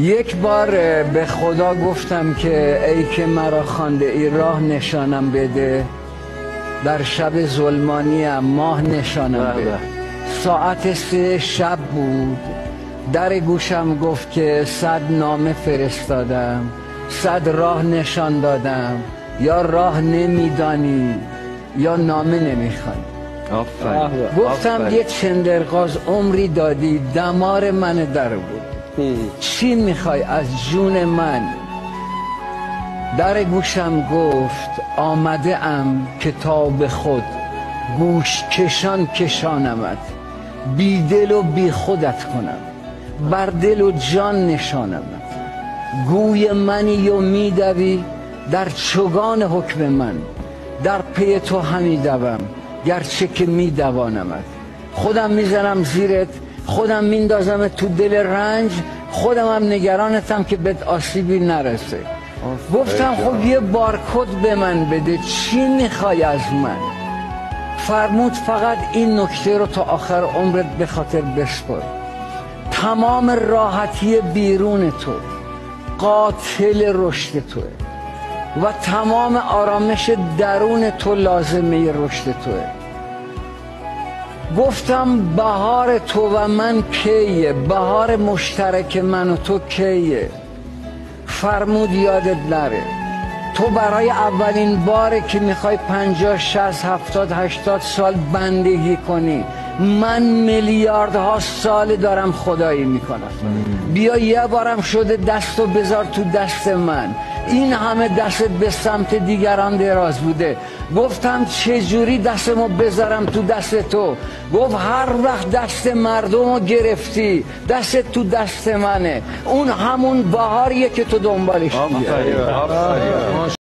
یک بار به خدا گفتم که ای که مرا خوانده ای راه نشانم بده، در شب ظلمانی ماه نشانم بده. ساعت 3 شب بود، در گوشم گفت که 100 نامه فرستادم، 100 راه نشان دادم، یا راه نمیدانی یا نامه نمیخوانی. گفتم یه چندرغاز عمری دادی، دمار من در بود، چی میخوای از جون من؟ در گوشم گفت آمده ام کتاب خود گوش کشان کشانمت، بی دل و بی خودت کنم، بر دل و جان نشانمت. گوی منی و میدوی در چوگان حکم من، در پی تو همی دوم گرچه که میدوانمت. خودم میزنم زیرت، خودم میندازم تو دل رنج، خودم هم نگرانتم که بهت آسیبی نرسه. گفتم خب یه بارکد به من بده، چی میخوای از من؟ فرمود فقط این نکته رو تا آخر عمرت به خاطر بسپر، تمام راحتی بیرون تو قاتل رشد توه و تمام آرامش درون تو لازمه رشد توه. گفتم بهار تو و من کیه؟ بهار مشترک من و تو کیه؟ فرمود یادت نره، تو برای اولین باره که میخوای 50 60 70 80 سال بندگی کنی، من میلیاردها سال دارم خدایی میکنم. بیا یه بارم شده دستو بذار تو دست من، این همه دستت به سمت دیگران دراز بوده. گفتم چجوری دستمو بذارم تو دست تو؟ گفت هر وقت دست مردمو گرفتی دست تو دست منه، اون همون بهاریه که تو دنبالش میگردی.